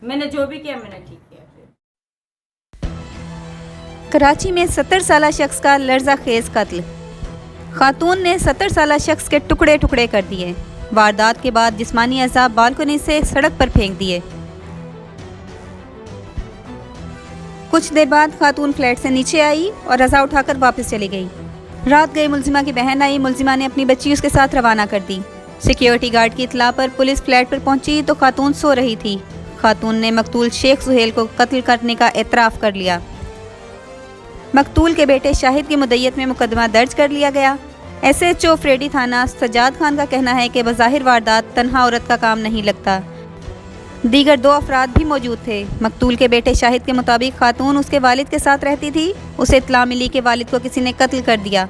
मैंने जो भी किया मैंने ठीक किया। कराची में 70 साला शख्स का लर्जा खेज कत्ल। खातून ने 70 साला शख्स के टुकड़े टुकड़े कर दिए। वारदात के बाद जिस्मानी अज़ा बालकनी से सड़क पर फेंक दिए। कुछ देर बाद खातून फ्लैट से नीचे आई और अज़ा उठाकर वापस चली गई। रात गई मुलजिमा की बहन आई। मुलजिमा ने अपनी बच्ची उसके साथ रवाना कर दी। सिक्योरिटी गार्ड की इत्तला पर पुलिस फ्लैट पर पहुंची तो खातून सो रही थी। खातून ने मकतूल शेख सुहेल को कत्ल करने का एतराफ़ कर लिया। मकतूल के बेटे शाहिद की मुद्दत में मुकदमा दर्ज कर लिया गया। SHO फ्रेडी थाना सज्जाद खान का कहना है कि बज़ाहिर वारदात तन्हा औरत का काम नहीं लगता। दीगर 2 अफराद भी मौजूद थे। मकतूल के बेटे शाहिद के मुताबिक खातून उसके वालिद के साथ रहती थी। उसे इत्तला मिली कि वालिद को किसी ने कत्ल कर दिया।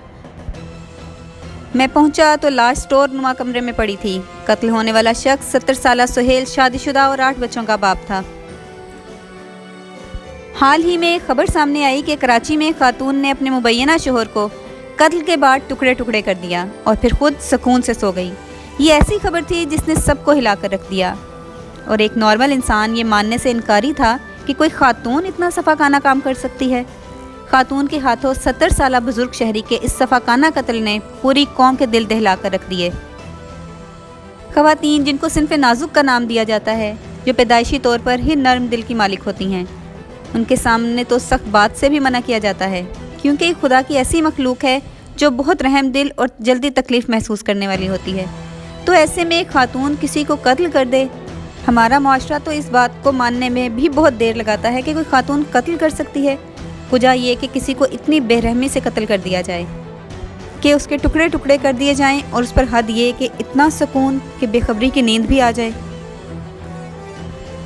मैं पहुंचा तो लाश स्टोर नुमा कमरे में पड़ी थी। कत्ल होने वाला शख्स 70 साला सुहेल शादीशुदा और 8 बच्चों का बाप था। हाल ही में खबर सामने आई कि कराची में खातून ने अपने मुबैना शोहर को कत्ल के बाद टुकड़े टुकड़े कर दिया और फिर खुद सुकून से सो गई। ये ऐसी खबर थी जिसने सबको हिलाकर रख दिया और एक नॉर्मल इंसान ये मानने से इनकारी था कि कोई खातून इतना सफाकाना काम कर सकती है। खातून के हाथों 70 साला बुजुर्ग शहरी के इस सफाकाना कत्ल ने पूरी कौम के दिल दहला कर रख दिए। ख़वातीन जिनको सिन्फ़ नाजुक का नाम दिया जाता है, जो पैदाइशी तौर पर ही नर्म दिल की मालिक होती हैं, उनके सामने तो सख्त बात से भी मना किया जाता है, क्योंकि खुदा की ऐसी मखलूक है जो बहुत रहम दिल और जल्दी तकलीफ़ महसूस करने वाली होती है। तो ऐसे में एक खातून किसी को कत्ल कर दे, हमारा मुआशरा तो इस बात को मानने में भी बहुत देर लगाता है कि कोई खातून कत्ल कर सकती है। वजह ये कि किसी को इतनी बेरहमी से कत्ल कर दिया जाए कि उसके टुकड़े टुकड़े कर दिए जाएं, और उस पर हद ये कि इतना सुकून कि बेखबरी की नींद भी आ जाए।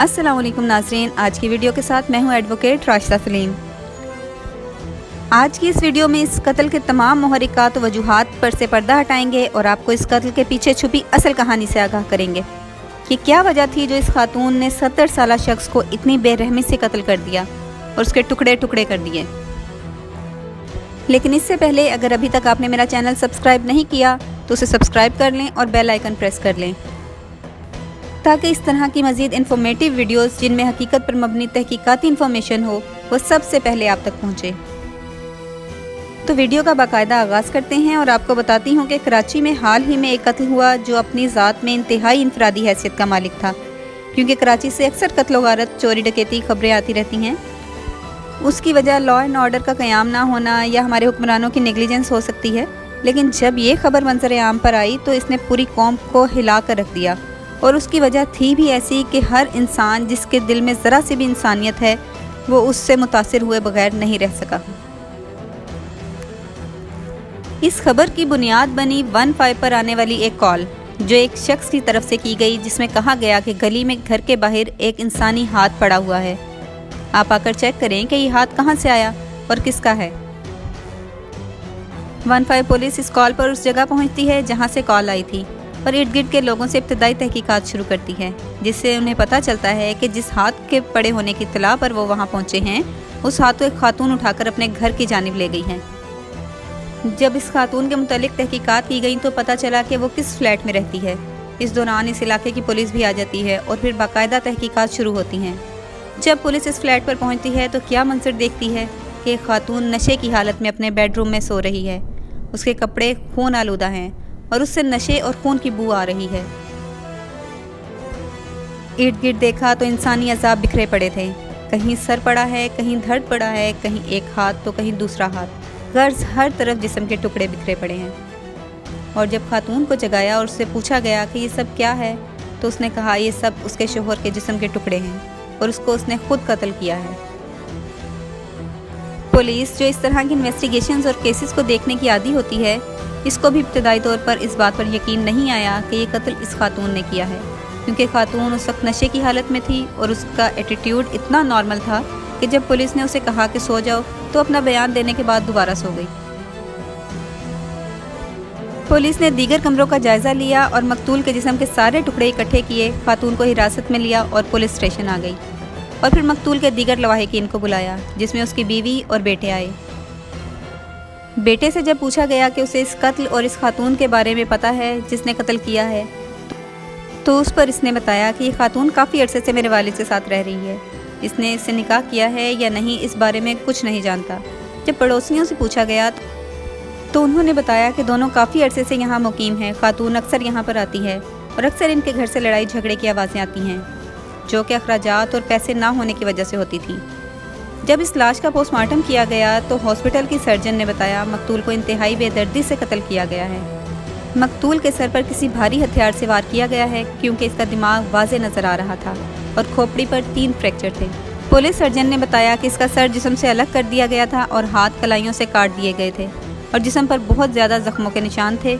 अस्सलाम वालेकुम नाज़रीन, आज की वीडियो के साथ मैं हूं एडवोकेट राशिदा सलीम। आज की इस वीडियो में इस कत्ल के तमाम मुहर्रिकात व वजूहात पर से पर्दा हटाएंगे और आपको इस कत्ल के पीछे छुपी असल कहानी से आगाह करेंगे कि क्या वजह थी जो इस खातून ने 70 साला शख्स को इतनी बेरहमी से कत्ल कर दिया और उसके टुकड़े टुकड़े कर दिए। लेकिन इससे पहले अगर अभी तक आपने मेरा चैनल सब्सक्राइब नहीं किया तो उसे सब्सक्राइब कर लें और बेल आइकन प्रेस कर लें, ताकि इस तरह की मज़ीद इन्फॉर्मेटिव वीडियोस जिनमें हकीकत पर मबनी तहकीकाती इन्फॉर्मेशन हो वो सबसे पहले आप तक पहुँचे। तो वीडियो का बाकायदा आगाज़ करते हैं और आपको बताती हूँ कि कराची में हाल ही में एक कत्ल हुआ जो अपनी ज़ात में इंतहाई इनफरादी हैसियत का मालिक था, क्योंकि कराची से अक्सर कत्ल व गारत, चोरी डकैती खबरें आती रहती हैं। उसकी वजह लॉ एंड ऑर्डर का क़याम ना होना या हमारे हुक्मरानों की नेगलिजेंस हो सकती है, लेकिन जब ये खबर मंजर आम पर आई तो इसने पूरी कौम को हिला कर रख दिया। और उसकी वजह थी भी ऐसी कि हर इंसान जिसके दिल में ज़रा सी भी इंसानियत है वो उससे मुतासिर हुए बगैर नहीं रह सका। इस खबर की बुनियाद बनी 15 पर आने वाली एक कॉल जो एक शख्स की तरफ से की गई, जिसमें कहा गया कि गली में घर के बाहर एक इंसानी हाथ पड़ा हुआ है, आप आकर चेक करें कि ये हाथ कहाँ से आया और किसका है। 15 पुलिस इस कॉल पर उस जगह पहुंचती है जहां से कॉल आई थी और इर्द गिर्द के लोगों से इब्तदाई तहकीकात शुरू करती है, जिससे उन्हें पता चलता है कि जिस हाथ के पड़े होने की इत्तला पर वो वहां पहुंचे हैं उस हाथ को एक खातून उठाकर अपने घर की जानिब ले गई है। जब इस खातून के मुतालिक तहकीकात की गई तो पता चला कि वो किस फ्लैट में रहती है। इस दौरान इस इलाके की पुलिस भी आ जाती है और फिर बाकायदा तहकीकात शुरू होती हैं। जब पुलिस इस फ्लैट पर पहुंचती है तो क्या मंजर देखती है कि खातून नशे की हालत में अपने बेडरूम में सो रही है। उसके कपड़े खून आलूदा हैं और उससे नशे और खून की बू आ रही है। इर्द गिर्द देखा तो इंसानी अज़ाब बिखरे पड़े थे। कहीं सर पड़ा है, कहीं धड़ पड़ा है, कहीं एक हाथ तो कहीं दूसरा हाथ, गर्ज हर तरफ जिस्म के टुकड़े बिखरे पड़े हैं। और जब खातून को जगाया और उससे पूछा गया कि ये सब क्या है तो उसने कहा ये सब उसके शोहर के जिस्म के टुकड़े हैं और उसको उसने खुद कत्ल किया है। पुलिस जो इस तरह की इन्वेस्टिगेशंस और केसेस को देखने की आदी होती है, इसको भी इब्तदाई तौर पर इस बात पर यकीन नहीं आया कि ये कत्ल इस खातून ने किया है, क्योंकि खातून उस वक्त नशे की हालत में थी और उसका एटीट्यूड इतना नॉर्मल था कि जब पुलिस ने उसे कहा कि सो जाओ तो अपना बयान देने के बाद दोबारा सो गई। पुलिस ने दीगर कमरों का जायज़ा लिया और मकतूल के जिस्म के सारे टुकड़े इकट्ठे किए, खातून को हिरासत में लिया और पुलिस स्टेशन आ गई। और फिर मकतूल के दीगर लवाहिकीन को बुलाया, जिसमें उसकी बीवी और बेटे आए। बेटे से जब पूछा गया कि उसे इस कत्ल और इस खातून के बारे में पता है जिसने कत्ल किया है, تو اس پر اس نے بتایا کہ یہ خاتون کافی عرصے سے میرے والد کے ساتھ رہ رہی ہے، اس نے اس سے نکاح کیا ہے یا نہیں اس بارے میں کچھ نہیں جانتا۔ جب پڑوسیوں سے پوچھا گیا تو انہوں نے بتایا کہ دونوں کافی عرصے سے یہاں مقیم ہیں، خاتون اکثر یہاں پر آتی ہے اور اکثر ان کے گھر سے لڑائی جھگڑے کی آوازیں آتی ہیں، جو کہ اخراجات اور پیسے نہ ہونے کی وجہ سے ہوتی تھی۔ جب اس لاش کا پوسٹ مارٹم کیا گیا تو ہاسپٹل کی سرجن نے بتایا مقتول کو انتہائی بے دردی سے قتل کیا گیا ہے۔ مقتول کے سر پر کسی بھاری ہتھیار سے وار کیا گیا ہے کیونکہ اس کا دماغ واضح نظر آ رہا تھا اور کھوپڑی پر 3 فریکچر تھے۔ پولیس سرجن نے بتایا کہ اس کا سر جسم سے الگ کر دیا گیا تھا اور ہاتھ کلائیوں سے کاٹ دیے گئے تھے اور جسم پر بہت زیادہ زخموں کے نشان تھے۔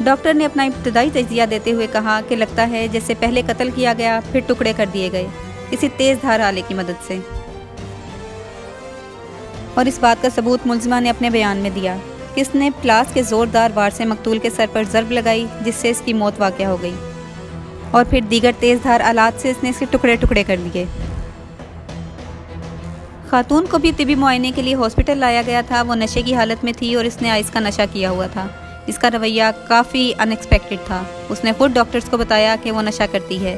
ڈاکٹر نے اپنا ابتدائی تجزیہ دیتے ہوئے کہا کہ لگتا ہے جیسے پہلے قتل کیا گیا پھر ٹکڑے کر دیے گئے کسی تیز دھار آلے کی مدد سے، اور اس بات کا ثبوت ملزمہ نے اپنے بیان میں دیا کہ اس نے پلاس کے زوردار وار سے مقتول کے سر پر ضرب لگائی جس سے اس کی موت واقع ہو گئی، اور پھر دیگر تیز دھار آلات سے اس نے اس کے ٹکڑے ٹکڑے کر دیے۔ خاتون کو بھی طبی معائنے کے لیے ہاسپٹل لایا گیا تھا، وہ نشے کی حالت میں تھی اور اس نے آئس کا نشہ کیا ہوا تھا۔ اس کا رویہ کافی ان ایکسپیکٹڈ تھا، اس نے خود ڈاکٹرز کو بتایا کہ وہ نشہ کرتی ہے۔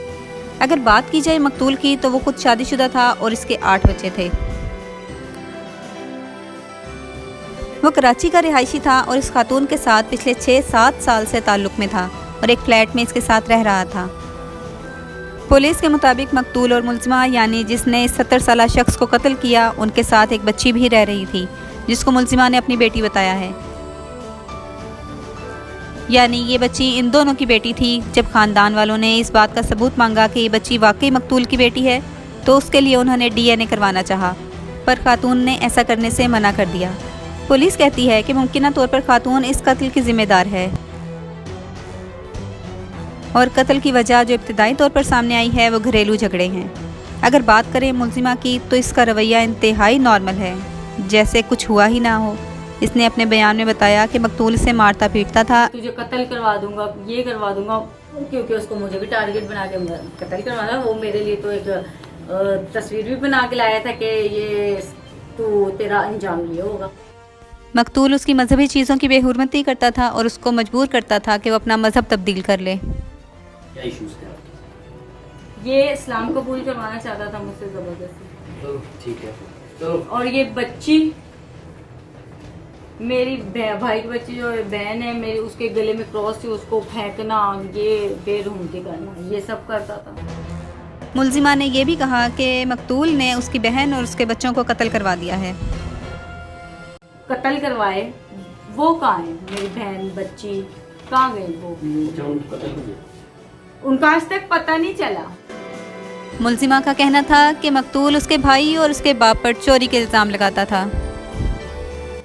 اگر بات کی جائے مقتول کی تو وہ خود شادی شدہ تھا اور اس کے 8 بچے تھے۔ وہ کراچی کا رہائشی تھا اور اس خاتون کے ساتھ پچھلے 6-7 سال سے تعلق میں تھا اور ایک فلیٹ میں اس کے ساتھ رہ رہا تھا۔ پولیس کے مطابق مقتول اور ملزمہ یعنی جس نے اس 70 سالہ شخص کو قتل کیا ان کے ساتھ ایک بچی بھی رہ رہی تھی جس کو ملزمہ نے اپنی بیٹی بتایا ہے، یعنی یہ بچی ان دونوں کی بیٹی تھی۔ جب خاندان والوں نے اس بات کا ثبوت مانگا کہ یہ بچی واقعی مقتول کی بیٹی ہے تو اس کے لیے انہوں نے DNA کروانا چاہا، پر خاتون نے ایسا کرنے سے منع کر دیا۔ پولیس کہتی ہے کہ ممکنہ طور پر خاتون اس قتل کی ذمہ دار ہے، اور قتل کی وجہ جو ابتدائی طور پر سامنے آئی ہے وہ گھریلو جھگڑے ہیں۔ اگر بات کریں ملزمہ کی تو اس کا رویہ انتہائی نارمل ہے، جیسے کچھ ہوا ہی نہ ہو۔ اس نے اپنے بیان میں بتایا کہ مقتول سے مارتا پیٹتا تھا، تجھے قتل کروا دوں گا، یہ کروا دوں گا، کیونکہ اس کو مجھے بھی ٹارگٹ بنا کے قتل کروانا۔ وہ میرے لیے تو ایک تصویر بھی بنا کے لایا تھا کہ یہ تیرا انجام یہ ہوگا۔ مقتول اس کی مذہبی چیزوں کی بے حرمتی کرتا تھا اور اس کو مجبور کرتا تھا کہ وہ اپنا مذہب تبدیل کر لے۔ کیا ایشوز تھے آپ کے؟ یہ اسلام قبول کروانا چاہتا تھا مجھ سے زبردستی۔ ٹھیک ہے، چلو۔ اور یہ بچی میری بھائی کی بچی جو بہن ہے میری، اس کے گلے میں کراس تھی، اس کو پھینکنا، یہ بے رحمتی کرنا، یہ سب کرتا تھا۔ ملزمہ نے یہ بھی کہا کہ مقتول نے اس کی بہن اور اس کے بچوں کو قتل کروا دیا ہے۔ قتل کروائے وہ کہاں ہیں؟ میری بہن بچی کہاں گئی؟ وہ ان کا آج تک پتہ نہیں چلا۔ ملزمہ کا کہنا تھا کہ مقتول اس کے بھائی اور اس کے باپ پر چوری کے الزام لگاتا تھا۔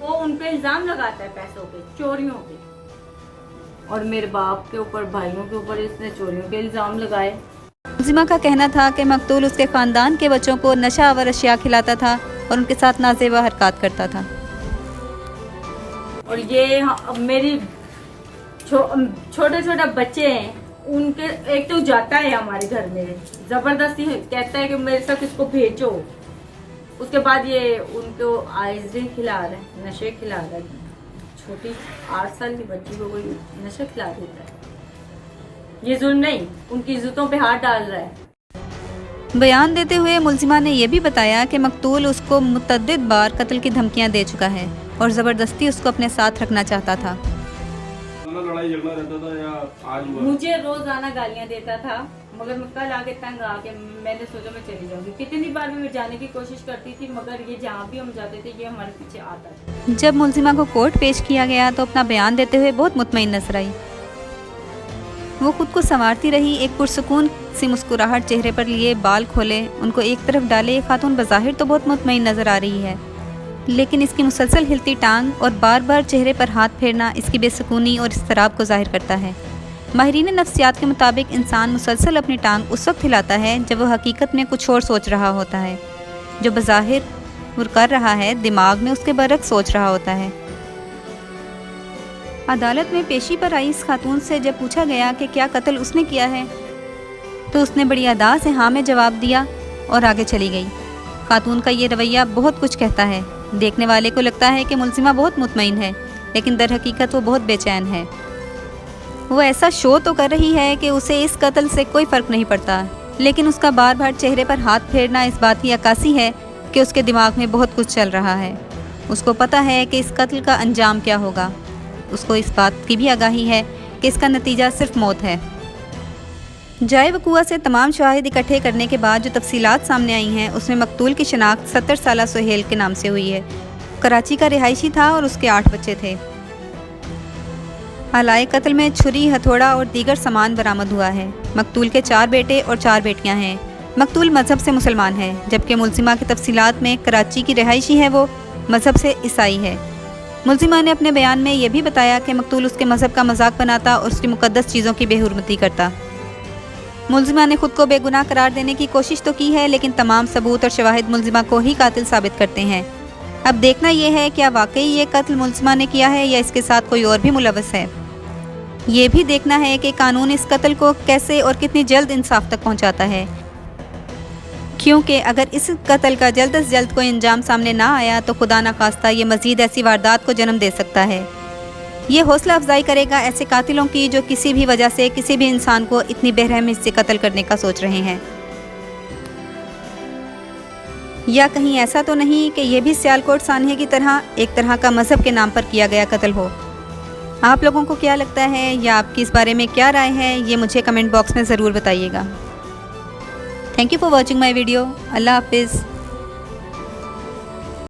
وہ ان پہ الزام لگاتا ہے پیسوں پہ، چوریوں پہ، اور میرے باپ کے اوپر، بھائیوں کے اوپر اس نے چوریوں کے الزام لگائے۔ ملزمہ کا کہنا تھا کہ مقتول اس کے خاندان کے بچوں کو نشہ آور اشیاء کھلاتا تھا اور ان کے ساتھ نازیبا حرکات کرتا تھا۔ اور یہ میری چھوٹے چھوٹے بچے ہیں، ان کے ایک تو جاتا ہے ہمارے گھر میں زبردستی کہتا ہے کہ میرے ساتھ اس کو بھیجو، اس کے بعد یہ ان کو آئس کھلا رہا ہے، نشے کھلا رہا ہے۔ چھوٹی 8 سال کی بچی کو کوئی نشہ کھلا دیتا ہے، یہ ظلم نہیں، ان کی عزتوں پہ ہاتھ ڈال رہا ہے۔ بیان دیتے ہوئے ملزمہ نے یہ بھی بتایا کہ مقتول اس کو متعدد بار قتل کی دھمکیاں دے چکا ہے اور زبردستی اس کو اپنے ساتھ رکھنا چاہتا تھا۔ لڑائی جھگڑا رہتا تھا یا آج مجھے روزانہ گالیاں دیتا تھا، مگر میں کل آگے تنگ آ کے میں نے سوچا میں چلی جاؤں گی۔ کتنی بار میں جانے کی کوشش کرتی تھی مگر یہ جہاں بھی ہم جاتے تھے یہ ہمارے پیچھے آتا تھا۔ جب ملزمہ کو کورٹ پیش کیا گیا تو اپنا بیان دیتے ہوئے بہت مطمئن نظر آئی۔ وہ خود کو سنوارتی رہی، ایک پرسکون سی مسکراہٹ چہرے پر لیے، بال کھولے، ان کو ایک طرف ڈالے۔ یہ خاتون بظاہر تو بہت مطمئن نظر آ رہی ہے، لیکن اس کی مسلسل ہلتی ٹانگ اور بار بار چہرے پر ہاتھ پھیرنا اس کی بے سکونی اور اضطراب کو ظاہر کرتا ہے۔ ماہرین نفسیات کے مطابق انسان مسلسل اپنی ٹانگ اس وقت ہلاتا ہے جب وہ حقیقت میں کچھ اور سوچ رہا ہوتا ہے، جو بظاہر وہ کر رہا ہے دماغ میں اس کے برعکس سوچ رہا ہوتا ہے۔ عدالت میں پیشی پر آئی اس خاتون سے جب پوچھا گیا کہ کیا قتل اس نے کیا ہے تو اس نے بڑی ادا سے ہاں میں جواب دیا اور آگے چلی گئی۔ خاتون کا یہ رویہ بہت کچھ کہتا ہے۔ دیکھنے والے کو لگتا ہے کہ ملزمہ بہت مطمئن ہے، لیکن در حقیقت وہ بہت بے چین ہے۔ वो ऐसा शो तो कर रही है कि उसे इस कत्ल से कोई फ़र्क नहीं पड़ता, लेकिन उसका बार बार चेहरे पर हाथ फेरना इस बात की अक्कासी है कि उसके दिमाग में बहुत कुछ चल रहा है। उसको पता है कि इस कत्ल का अंजाम क्या होगा। उसको इस बात की भी आगाही है कि इसका नतीजा सिर्फ मौत है। जाए वक़ुआ से तमाम शवाहिद इकट्ठे करने के बाद जो तफसीलात सामने आई हैं, उसमें मकतूल की शनाख्त 70 साला सुहेल के नाम से हुई है। कराची का रिहायशी था और उसके 8 बच्चे थे। हालाए कत्ल में छुरी, हथौड़ा और दीगर सामान बरामद हुआ है। मकतूल के 4 बेटे और 4 बेटियां हैं। मकतूल मज़हब से मुसलमान है, जबकि मुलजिमा की तफसीलात में कराची की रिहायशी है वो मज़हब से ईसाई है। मुलजिमा ने अपने बयान में यह भी बताया कि मकतूल उसके मज़हब का मजाक बनाता और उसकी मुक़द्दस चीज़ों की बेहुरमती करता। मुलजिमा ने खुद को बेगुनाह करार देने की कोशिश तो की है, लेकिन तमाम सबूत और शवाहिद मुलजिमा को ही कातिल साबित करते हैं। अब देखना यह है क्या वाकई ये कत्ल मुलजिमा ने किया है या इसके साथ कोई और भी मुलव्वस है। ये भी देखना है कि कानून इस कत्ल को कैसे और कितनी जल्द इंसाफ तक पहुंचाता है, क्योंकि अगर इस कत्ल का जल्द से जल्द कोई अंजाम सामने ना आया तो खुदा ना खास्ता ये मज़ीद ऐसी वारदात को जन्म दे सकता है। ये हौसला अफजाई करेगा ऐसे कातिलों की जो किसी भी वजह से किसी भी इंसान को इतनी बेरहमी से कत्ल करने का सोच रहे हैं। या कहीं ऐसा तो नहीं कि यह भी सियालकोट सानहे की तरह एक तरह का मज़हब के नाम पर किया गया कत्ल हो। आप लोगों को क्या लगता है या आपकी इस बारे में क्या राय है, ये मुझे कमेंट बॉक्स में ज़रूर बताइएगा। Thank you for watching my video. अल्लाह हाफिज़।